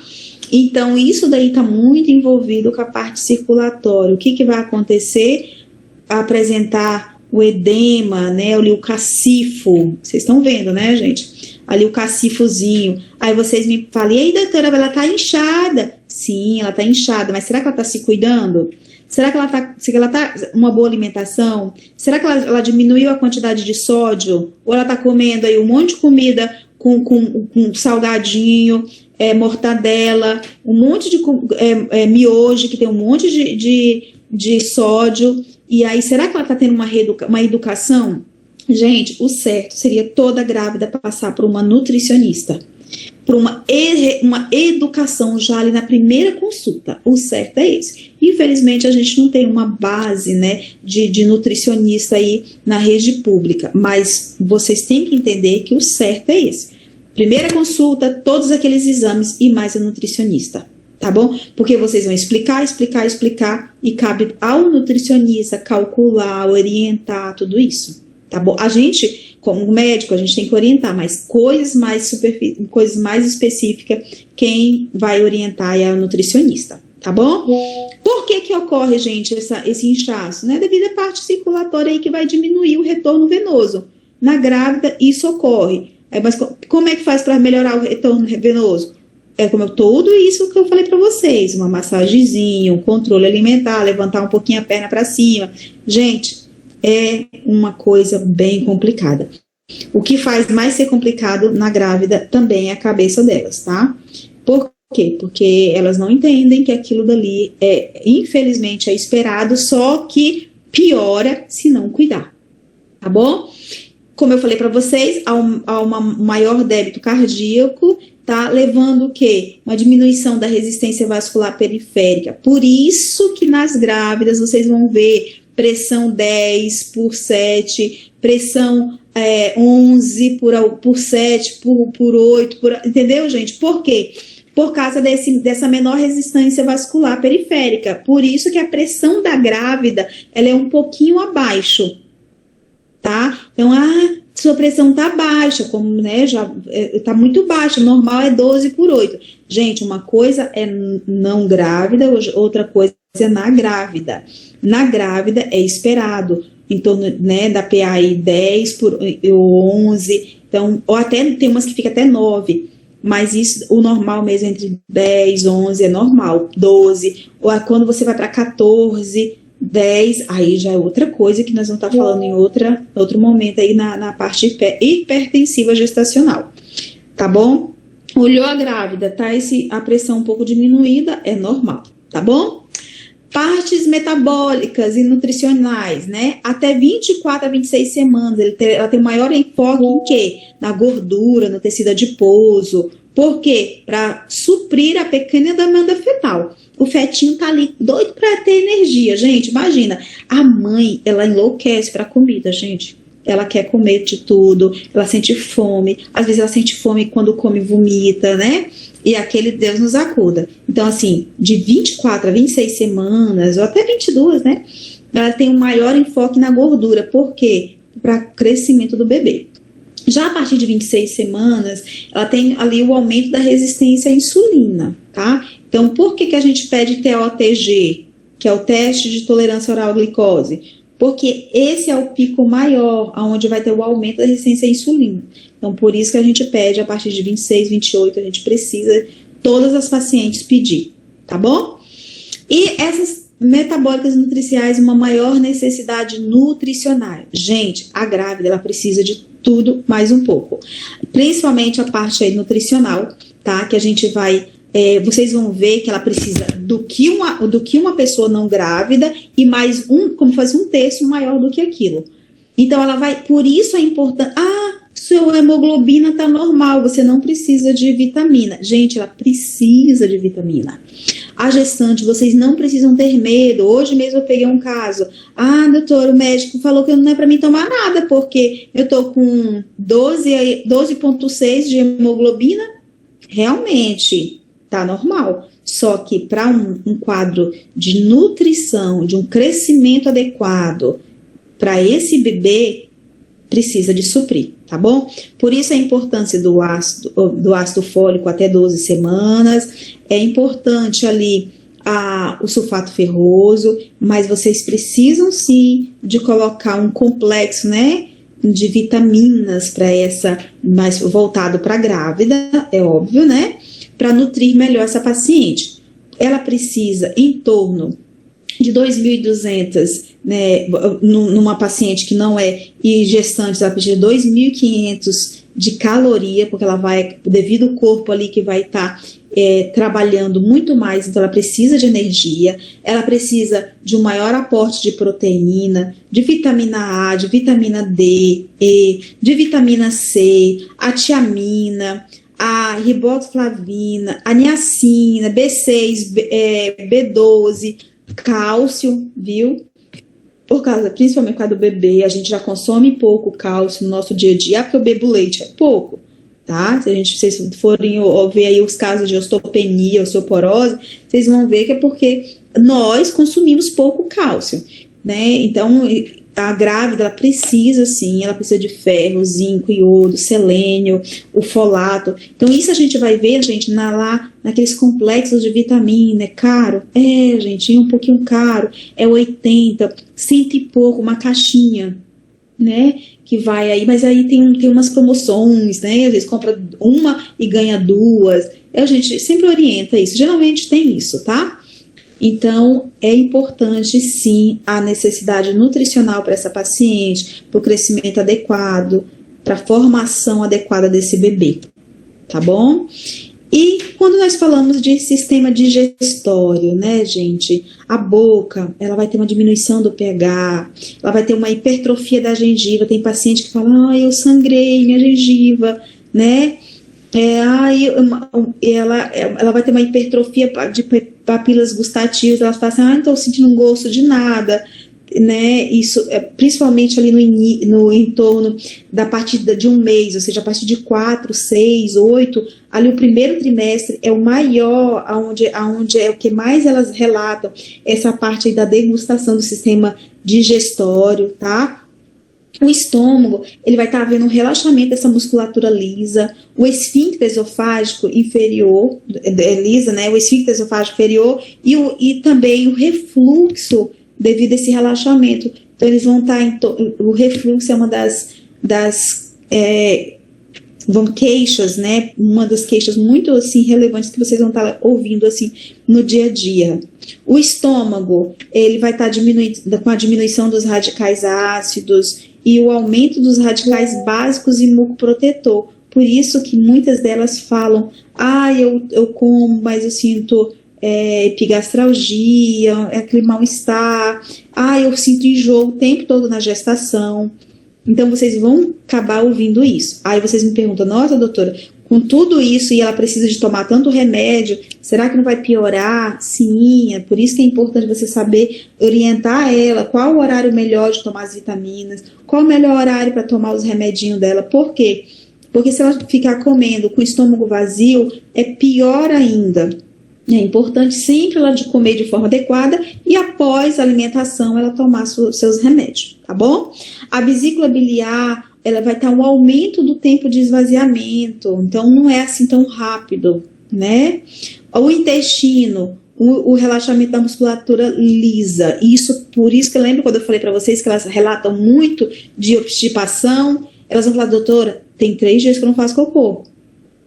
Então, isso daí está muito envolvido com a parte circulatória. O que vai acontecer? Apresentar o edema, né, ali o cacifo, vocês estão vendo, né, gente? Ali o cacifozinho. Aí vocês me falam, e aí, doutora, ela tá inchada. Sim, ela tá inchada, mas será que ela tá se cuidando? Será que ela tá uma boa alimentação? Será que ela diminuiu a quantidade de sódio? Ou ela tá comendo aí um monte de comida com salgadinho, mortadela, um monte de miojo, que tem um monte de sódio. E aí, será que ela tá tendo uma educação? Gente, o certo seria toda grávida passar por uma nutricionista, por uma educação já ali na primeira consulta. O certo é esse. Infelizmente, a gente não tem uma base, né, de nutricionista aí na rede pública, mas vocês têm que entender que o certo é esse. Primeira consulta, todos aqueles exames e mais a nutricionista, tá bom? Porque vocês vão explicar, e cabe ao nutricionista calcular, orientar, tudo isso. Tá bom? A gente, como médico, a gente tem que orientar, mas coisas mais específicas, quem vai orientar é a nutricionista, tá bom? Por que ocorre, gente, esse inchaço? Né? Devido à parte circulatória aí que vai diminuir o retorno venoso. Na grávida, isso ocorre. Mas como é que faz para melhorar o retorno venoso? Tudo isso que eu falei para vocês, uma massagenzinha, um controle alimentar, levantar um pouquinho a perna para cima. Gente, é uma coisa bem complicada. O que faz mais ser complicado na grávida também é a cabeça delas, tá? Por quê? Porque elas não entendem que aquilo dali infelizmente é esperado, só que piora se não cuidar, tá bom? Como eu falei para vocês, há um maior débito cardíaco, tá levando o quê? Uma diminuição da resistência vascular periférica. Por isso que nas grávidas vocês vão ver pressão 10 por 7, pressão 11 por 7, por 8, entendeu, gente? Por quê? Por causa dessa menor resistência vascular periférica. Por isso que a pressão da grávida, ela é um pouquinho abaixo, tá? Então, sua pressão tá baixa, como, né, já tá muito baixa, normal é 12 por 8. Gente, uma coisa é não grávida, outra coisa é na grávida. Na grávida é esperado, em torno, né, da PAI 10 por 11, então, ou até tem umas que fica até 9, mas isso, o normal mesmo entre 10, 11 é normal, 12, ou quando você vai para 14, 10, aí já é outra coisa que nós vamos estar falando em outro momento aí na parte hipertensiva gestacional, tá bom? Olhou a grávida, tá a pressão um pouco diminuída, é normal, tá bom? Partes metabólicas e nutricionais, né? Até 24 a 26 semanas, ela tem maior enfoque em quê? Na gordura, no tecido adiposo. Por quê? Para suprir a pequena demanda fetal. O fetinho tá ali doido para ter energia, gente. Imagina, a mãe, ela enlouquece para comida, gente. Ela quer comer de tudo, ela sente fome. Às vezes ela sente fome quando come e vomita, né? E aquele Deus nos acuda. Então, assim, de 24 a 26 semanas, ou até 22, né? Ela tem um maior enfoque na gordura. Por quê? Para crescimento do bebê. Já a partir de 26 semanas, ela tem ali o aumento da resistência à insulina, tá? Então, por que a gente pede TOTG, que é o teste de tolerância oral à glicose? Porque esse é o pico maior, onde vai ter o aumento da resistência à insulina. Então, por isso que a gente pede, a partir de 26, 28, a gente precisa, todas as pacientes pedir, tá bom? E essas metabólicas e nutricionais, uma maior necessidade nutricional. Gente, a grávida, ela precisa de tudo mais um pouco. Principalmente a parte aí nutricional, tá? Que a gente vai... vocês vão ver que ela precisa do que uma pessoa não grávida e mais como faz um terço maior do que aquilo. Então, ela vai... Por isso é importante... sua hemoglobina tá normal, você não precisa de vitamina. Gente, ela precisa de vitamina. A gestante, vocês não precisam ter medo. Hoje mesmo eu peguei um caso. Doutor, o médico falou que não é para mim tomar nada, porque eu tô com 12,6 de hemoglobina. Realmente, tá normal. Só que para um quadro de nutrição, de um crescimento adequado para esse bebê, precisa de suprir, tá bom? Por isso a importância do ácido fólico até 12 semanas, é importante ali o sulfato ferroso, mas vocês precisam sim de colocar um complexo, né, de vitaminas para mais voltado para a grávida, é óbvio, né, para nutrir melhor essa paciente. Ela precisa em torno de 2.200, né, numa paciente que não é gestante, ela precisa de 2.500 de caloria, porque ela vai, devido ao corpo ali que vai estar trabalhando muito mais, então ela precisa de energia, ela precisa de um maior aporte de proteína, de vitamina A, de vitamina D, E, de vitamina C, a tiamina, a riboxflavina, a niacina, B6, B12, cálcio, viu? Principalmente por causa do bebê, a gente já consome pouco cálcio no nosso dia a dia, porque eu bebo leite, é pouco, tá? Se vocês forem ver aí os casos de osteopenia, osteoporose, vocês vão ver que é porque nós consumimos pouco cálcio, né? Então, a grávida, ela precisa sim, ela precisa de ferro, zinco, iodo, selênio, o folato. Então, isso a gente vai ver, gente, naqueles complexos de vitamina. É caro? É, gente, é um pouquinho caro. É 80, 100 e pouco, uma caixinha, né? Que vai aí, mas aí tem umas promoções, né? Às vezes compra uma e ganha duas. A gente sempre orienta isso. Geralmente tem isso, tá? Então, é importante, sim, a necessidade nutricional para essa paciente, para o crescimento adequado, para a formação adequada desse bebê, tá bom? E quando nós falamos de sistema digestório, né, gente, a boca, ela vai ter uma diminuição do pH, ela vai ter uma hipertrofia da gengiva. Tem paciente que fala, eu sangrei minha gengiva, né? Ela vai ter uma hipertrofia de papilas gustativas, ela fala assim, não estou sentindo um gosto de nada, né? Isso principalmente ali no entorno da partida de um mês, ou seja, a partir de 4, 6, 8, ali o primeiro trimestre é o maior, aonde é o que mais elas relatam, essa parte aí da degustação do sistema digestório, tá? O estômago, ele vai estar havendo um relaxamento dessa musculatura lisa, o esfíncter esofágico inferior, lisa, né? O esfíncter esofágico inferior e também o refluxo devido a esse relaxamento. Então, eles vão estar o refluxo é uma das queixas, né? Uma das queixas muito assim relevantes que vocês vão estar ouvindo assim no dia a dia. O estômago, ele vai estar diminuindo com a diminuição dos radicais ácidos e o aumento dos radicais básicos e mucoprotetor. Por isso que muitas delas falam, eu como, mas eu sinto epigastralgia, aquele mal-estar, eu sinto enjoo o tempo todo na gestação. Então, vocês vão acabar ouvindo isso. Aí vocês me perguntam, nossa, doutora, com tudo isso e ela precisa de tomar tanto remédio, será que não vai piorar? Sim, é por isso que é importante você saber orientar ela, qual o horário melhor de tomar as vitaminas, qual o melhor horário para tomar os remedinhos dela. Por quê? Porque se ela ficar comendo com o estômago vazio, é pior ainda. É importante sempre ela de comer de forma adequada e após a alimentação ela tomar seus remédios, tá bom? A vesícula biliar, ela vai ter um aumento do tempo de esvaziamento, então não é assim tão rápido, né? O intestino, o relaxamento da musculatura lisa, por isso que eu lembro quando eu falei para vocês que elas relatam muito de obstipação, elas vão falar, doutora, tem 3 dias que eu não faço cocô.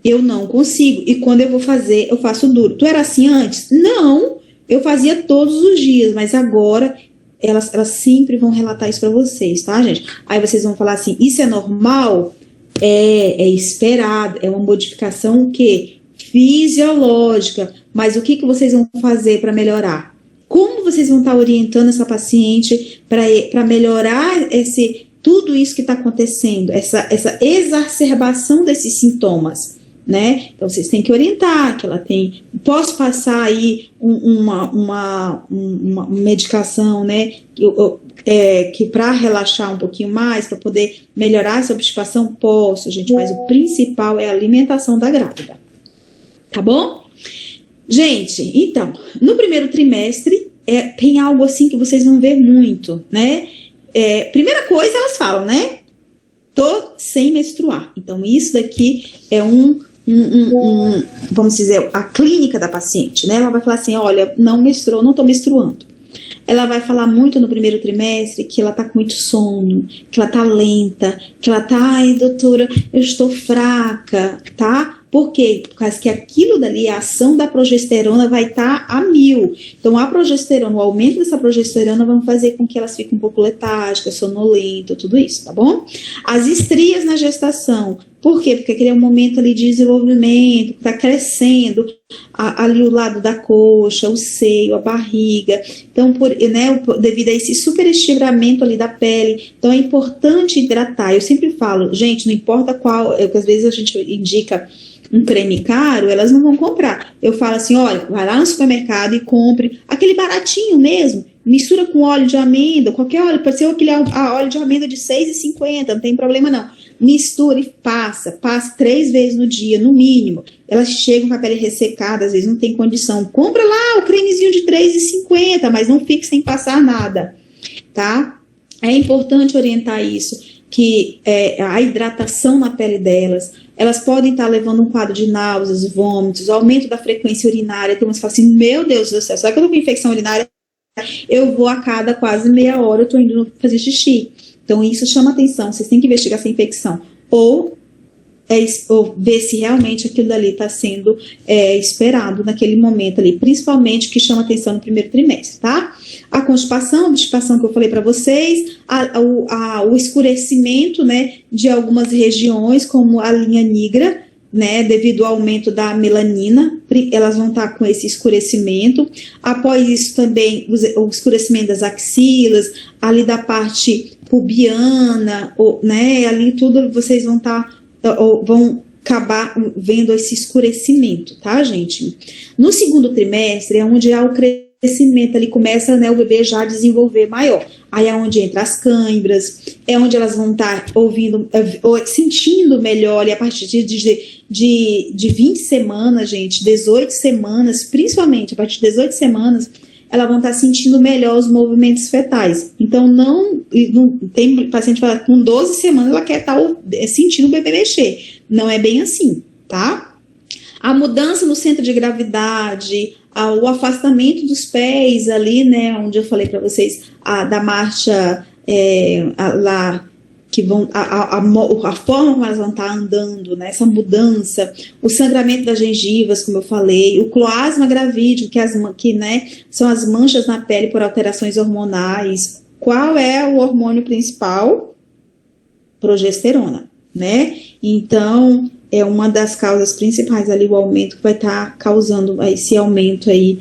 Eu não consigo. E quando eu vou fazer, eu faço duro. Tu era assim antes? Não. Eu fazia todos os dias, mas agora elas sempre vão relatar isso para vocês, tá, gente? Aí vocês vão falar assim, isso é normal? É esperado, é uma modificação o quê? Fisiológica. Mas o que vocês vão fazer para melhorar? Como vocês vão estar orientando essa paciente para melhorar tudo isso que está acontecendo, essa exacerbação desses sintomas? Né? Então vocês têm que orientar que ela tem, posso passar aí uma medicação, né, que para relaxar um pouquinho mais, para poder melhorar essa obstipação, posso, gente, mas o principal é a alimentação da grávida, tá bom? Gente, então, no primeiro trimestre tem algo assim que vocês vão ver muito, né? Primeira coisa, elas falam, né? Tô sem menstruar. Então, isso daqui é vamos dizer, a clínica da paciente, né? Ela vai falar assim, olha, não tô menstruando. Ela vai falar muito no primeiro trimestre que ela tá com muito sono, que ela tá lenta, que ela tá, ai, doutora, eu estou fraca, tá? Por quê? Por causa que aquilo dali, a ação da progesterona vai estar a 1000. Então, a progesterona, o aumento dessa progesterona vai fazer com que elas fiquem um pouco letárgicas, sonolentas, tudo isso, tá bom? As estrias na gestação. Por quê? Porque aquele é um momento ali de desenvolvimento, está crescendo ali o lado da coxa, o seio, a barriga. Então, devido a esse superestiramento ali da pele, então é importante hidratar. Eu sempre falo, gente, não importa qual, que às vezes a gente indica um creme caro, elas não vão comprar. Eu falo assim, olha, vai lá no supermercado e compre aquele baratinho mesmo, mistura com óleo de amêndoa, qualquer óleo, pode ser aquele óleo de amêndoa de R$6,50, não tem problema não. Mistura e passa 3 vezes no dia, no mínimo. Elas chegam com a pele ressecada, às vezes não tem condição. Compra lá o cremezinho de R$3,50, mas não fique sem passar nada, tá? É importante orientar isso, que a hidratação na pele delas, elas podem estar levando um quadro de náuseas, vômitos, aumento da frequência urinária. Tem umas que falam assim, meu Deus do céu, será que eu tô com infecção urinária? Eu vou a cada quase meia hora, eu tô indo fazer xixi. Então, isso chama atenção, vocês têm que investigar essa infecção. Ou ver se realmente aquilo dali está sendo esperado naquele momento ali, principalmente o que chama atenção no primeiro trimestre, tá? A constipação, a obstipação que eu falei para vocês, o escurecimento, né, de algumas regiões, como a linha nigra, né, devido ao aumento da melanina, elas vão estar com esse escurecimento. Após isso também o escurecimento das axilas, ali da parte pubiana, né, ali tudo vocês vão vão acabar vendo esse escurecimento, tá, gente? No segundo trimestre é onde há o crescimento, ali começa, né, o bebê já a desenvolver maior. Aí é onde entra as cãibras, é onde elas vão estar sentindo melhor, e a partir de 20 semanas, gente, 18 semanas, principalmente a partir de 18 semanas, elas vão estar sentindo melhor os movimentos fetais. Então, não tem paciente que fala que com 12 semanas ela quer estar sentindo o bebê mexer. Não é bem assim, tá? A mudança no centro de gravidade, o afastamento dos pés ali, né, onde eu falei para vocês, da marcha lá, que vão, a forma como elas vão estar andando, né, essa mudança, o sangramento das gengivas, como eu falei, o cloasma gravídico, que né, são as manchas na pele por alterações hormonais. Qual é o hormônio principal? Progesterona, né? Então, é uma das causas principais ali, o aumento que vai estar causando esse aumento aí,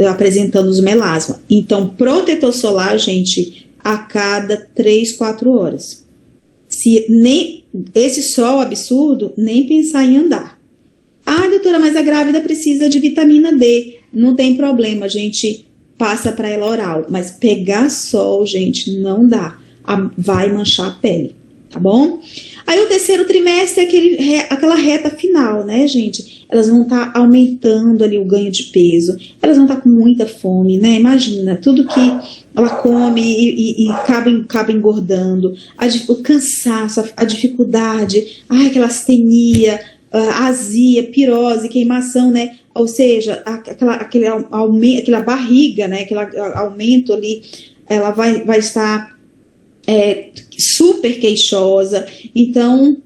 apresentando os melasma. Então, protetor solar, gente, a cada 3, 4 horas. Se nem esse sol absurdo, nem pensar em andar. Ah, doutora, mas a grávida precisa de vitamina D. Não tem problema, a gente passa para ela oral. Mas pegar sol, gente, não dá. Vai manchar a pele, tá bom? Aí o terceiro trimestre é aquela reta final, né, gente? Elas vão estar aumentando ali o ganho de peso, elas vão estar com muita fome, né? Imagina, tudo que ela come e acaba engordando, o cansaço, a dificuldade, aquela astenia, azia, pirose, queimação, né? Ou seja, aquela barriga, né? Aquele aumento ali, ela vai estar super queixosa. Então,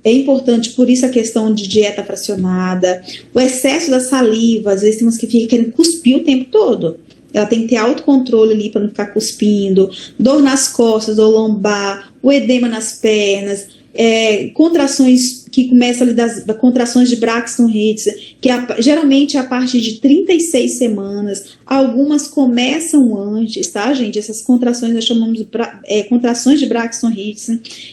é importante, por isso a questão de dieta fracionada, o excesso da saliva, às vezes tem uns que ficam querendo cuspir o tempo todo. Ela tem que ter autocontrole ali para não ficar cuspindo, dor nas costas, dor lombar, o edema nas pernas, contrações que começam ali das contrações de Braxton Hicks, que geralmente é a partir de 36 semanas, algumas começam antes, tá, gente? Essas contrações nós chamamos de contrações de Braxton Hicks,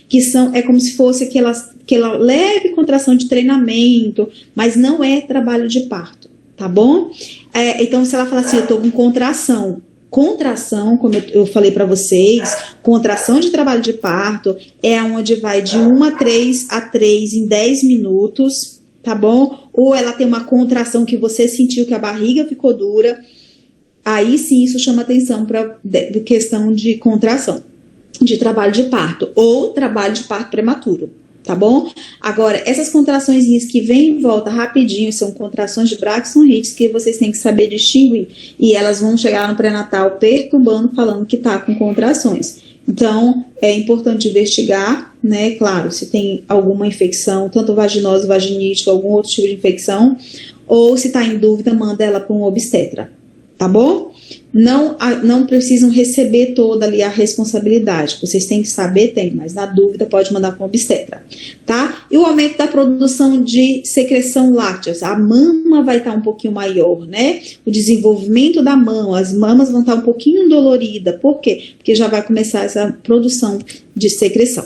que é como se fosse aquela leve contração de treinamento, mas não é trabalho de parto, tá bom? Então, se ela fala assim, eu tô com contração, como eu falei para vocês, contração de trabalho de parto é onde vai de 1 a 3 em 10 minutos, tá bom? Ou ela tem uma contração que você sentiu que a barriga ficou dura, aí sim isso chama atenção para questão de contração de trabalho de parto ou trabalho de parto prematuro. Tá bom? Agora, essas contrações que vêm e voltam rapidinho são contrações de Braxton Hicks que vocês têm que saber distinguir. E elas vão chegar no pré-natal perturbando, falando que tá com contrações. Então, é importante investigar, né? Claro, se tem alguma infecção, tanto vaginose, vaginítica, algum outro tipo de infecção, ou se tá em dúvida, manda ela para um obstetra. Tá bom? Não precisam receber toda ali a responsabilidade. Vocês têm que saber, mas na dúvida pode mandar para um obstetra, tá? E o aumento da produção de secreção láctea, a mama vai estar um pouquinho maior, né? O desenvolvimento da mama, as mamas vão estar um pouquinho doloridas. Por quê? Porque já vai começar essa produção de secreção.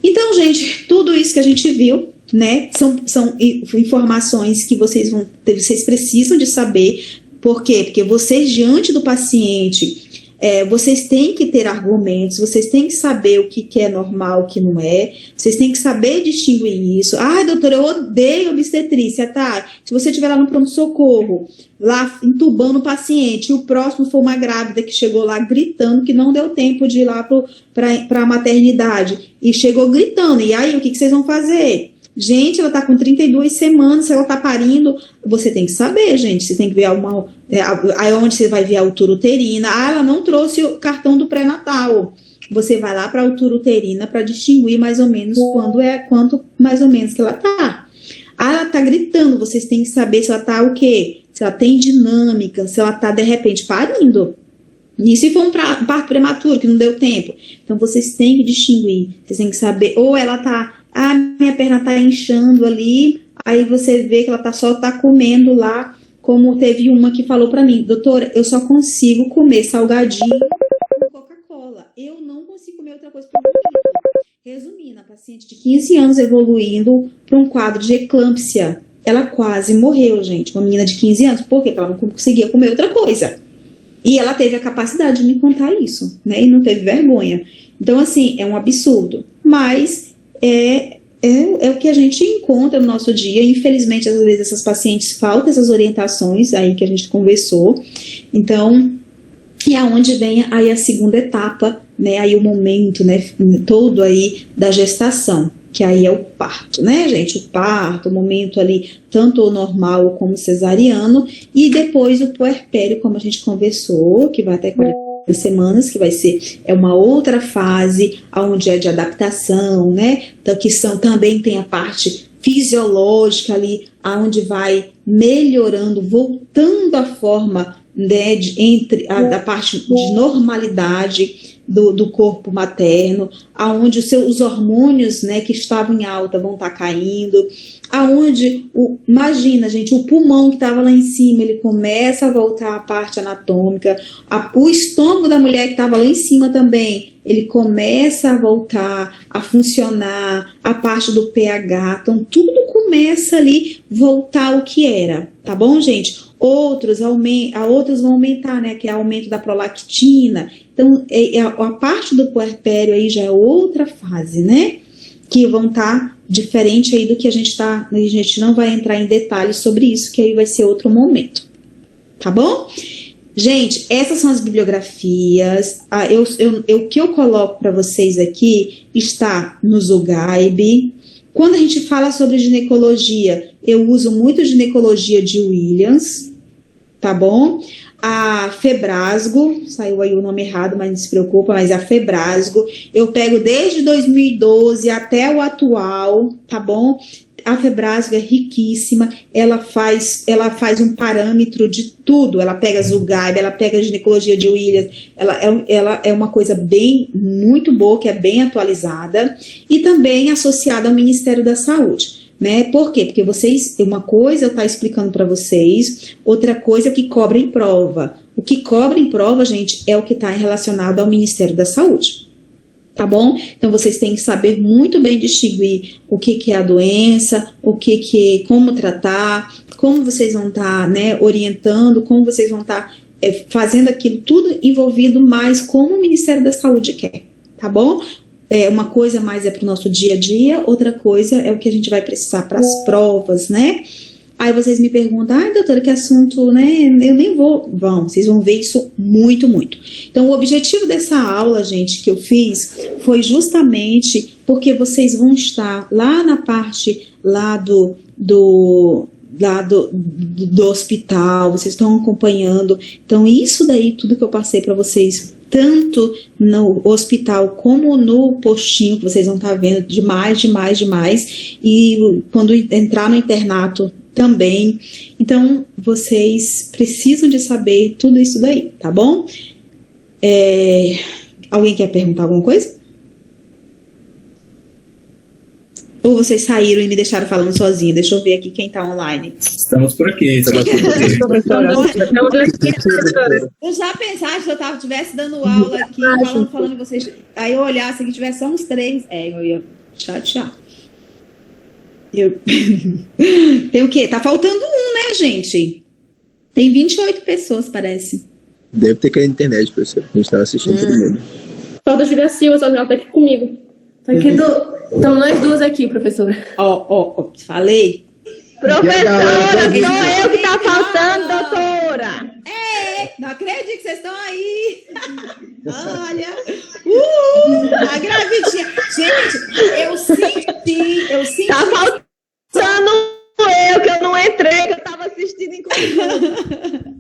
Então, gente, tudo isso que a gente viu, né? São informações que vocês precisam de saber. Por quê? Porque vocês, diante do paciente, vocês têm que ter argumentos, vocês têm que saber o que é normal, o que não é, vocês têm que saber distinguir isso. Doutora, eu odeio obstetrícia, tá? Se você estiver lá no pronto-socorro, lá entubando o paciente, e o próximo for uma grávida que chegou lá gritando que não deu tempo de ir lá para a maternidade, e chegou gritando, e aí o que vocês vão fazer? Gente, ela está com 32 semanas, se ela está parindo, você tem que saber, gente, você tem que ver aí onde você vai ver a altura uterina. Ela não trouxe o cartão do pré-natal. Você vai lá para a altura uterina para distinguir mais ou menos quanto mais ou menos que ela está. Ela está gritando, vocês têm que saber se ela está o quê? Se ela tem dinâmica, se ela está de repente parindo. E se for um parto prematuro, que não deu tempo? Então, vocês têm que distinguir, vocês têm que saber, ou ela está Ah, minha perna tá inchando ali, aí você vê que ela só tá comendo lá, como teve uma que falou para mim, doutora, eu só consigo comer salgadinho com Coca-Cola, eu não consigo comer outra coisa por muito. Resumindo, a paciente de 15 anos evoluindo para um quadro de eclâmpsia, ela quase morreu, gente, uma menina de 15 anos, por quê? Porque ela não conseguia comer outra coisa. E ela teve a capacidade de me contar isso, né? E não teve vergonha. Então, assim, é um absurdo. Mas é o que a gente encontra no nosso dia. Infelizmente, às vezes, essas pacientes faltam essas orientações aí que a gente conversou. Então, e aonde vem aí a segunda etapa, né? Aí o momento, né? Todo aí da gestação. Que aí é o parto, né, gente? O parto, o momento ali, tanto o normal como o cesariano, e depois o puerpério, como a gente conversou, que vai até 40 semanas, que vai ser uma outra fase, onde é de adaptação, né? Então, que também tem a parte fisiológica ali, onde vai melhorando, voltando à forma, né, da parte de normalidade do corpo materno, aonde os hormônios, né, que estavam em alta vão estar caindo, aonde, imagina, gente, o pulmão que estava lá em cima, ele começa a voltar à parte anatômica, o estômago da mulher que estava lá em cima também, ele começa a voltar a funcionar, a parte do pH, então tudo começa ali voltar ao que era, tá bom, gente? Outros vão aumentar, né, que é o aumento da prolactina. Então, a parte do puerpério aí já é outra fase, né, que vão estar diferente aí do que a gente não vai entrar em detalhes sobre isso, que aí vai ser outro momento, tá bom? Gente, essas são as bibliografias, o que eu coloco para vocês aqui está no Zugaib. Quando a gente fala sobre ginecologia, eu uso muito ginecologia de Williams, tá bom? A Febrasgo, saiu aí o nome errado, mas não se preocupa, mas a Febrasgo, eu pego desde 2012 até o atual, tá bom? A Febrasgo é riquíssima, ela faz um parâmetro de tudo, ela pega Zugaib, ela pega a ginecologia de Williams, ela é uma coisa muito boa, que é bem atualizada, e também associada ao Ministério da Saúde. Né? Por quê? Porque uma coisa eu estou explicando para vocês, outra coisa é o que cobra em prova. O que cobra em prova, gente, é o que está relacionado ao Ministério da Saúde. Tá bom? Então, vocês têm que saber muito bem distinguir o que é a doença, como tratar, como vocês vão estar, né, orientando, como vocês vão estar fazendo aquilo, tudo envolvido mais como o Ministério da Saúde quer. Tá bom? Uma coisa mais é para o nosso dia a dia, outra coisa é o que a gente vai precisar para as provas, né? Aí vocês me perguntam, doutora, que assunto, né? Eu nem vou. Vocês vão ver isso muito, muito. Então, o objetivo dessa aula, gente, que eu fiz, foi justamente porque vocês vão estar lá na parte lá do hospital, vocês estão acompanhando. Então, isso daí, tudo que eu passei para vocês, tanto no hospital como no postinho, que vocês vão estar vendo demais. E quando entrar no internato também. Então, vocês precisam de saber tudo isso daí, tá bom? Alguém quer perguntar alguma coisa? Ou vocês saíram e me deixaram falando sozinha? Deixa eu ver aqui quem está online. Estamos por aqui. Eu já pensasse se eu estivesse dando aula aqui, falando vocês. Aí eu olhasse que tivesse só uns 3. Eu ia chatear. Tem o quê? Tá faltando né, gente? Tem 28 pessoas, parece. Deve ter caído na internet, professor. A gente estava assistindo todo mundo. Falta Julia Silva, só que ela tá aqui comigo. Estamos nós duas aqui, professora. Falei. Professora, sou eu que tá faltando, doutora. Não acredito que vocês estão aí. Olha. A gravidinha. Gente, eu senti. Tá faltando eu, que eu não entrei, que eu tava assistindo em conjunto.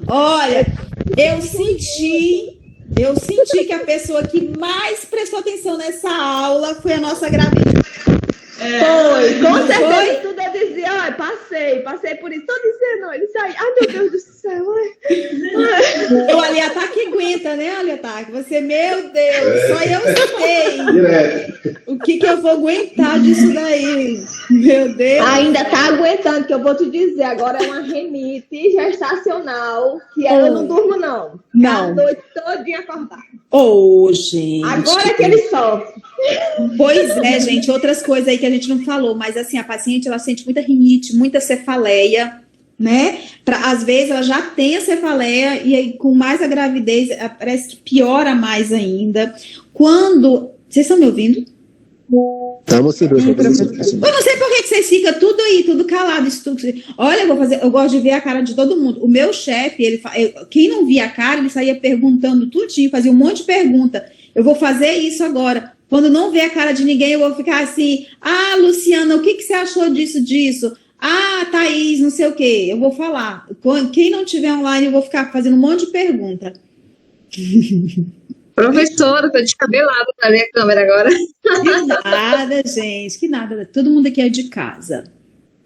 Olha, eu senti que a pessoa que mais prestou atenção nessa aula foi a nossa gravidinha. Foi, com certeza tudo a dizer. dizia, olha, passei por isso. Tô dizendo, ele sai, ai meu Deus do céu. O Aliataque aguenta, né, Aliataque? Você, meu Deus, só eu sei. Direto. O que eu vou aguentar disso daí? Meu Deus. Ainda tá aguentando, que eu vou te dizer, agora é uma renite gestacional, que eu não durmo, não. Não. A noite todinha acordada. Ô, gente. Agora que ele sofre. Pois é, gente, outras coisas aí que a gente não falou, mas assim, a paciente, ela sente muita rinite, muita cefaleia, né? Às vezes ela já tem a cefaleia e aí com mais a gravidez, parece que piora mais ainda. Quando... Vocês estão me ouvindo? Estamos sim, professor. Eu não sei por que vocês ficam tudo aí, tudo calado. Olha, eu gosto de ver a cara de todo mundo. O meu chefe, quem não via a cara, ele saía perguntando tudinho, fazia um monte de pergunta. Eu vou fazer isso agora. Quando não vê a cara de ninguém, eu vou ficar assim, ah, Luciana, o que você achou disso? Ah, Thaís, não sei o quê. Eu vou falar. Quem não tiver online, eu vou ficar fazendo um monte de pergunta. Professora, tô descabelada na minha câmera agora. Que nada, gente, que nada. Todo mundo aqui é de casa,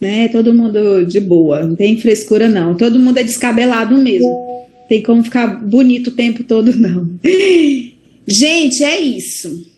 né? Todo mundo de boa, não tem frescura, não. Todo mundo é descabelado mesmo. Tem como ficar bonito o tempo todo, não. Gente, é isso.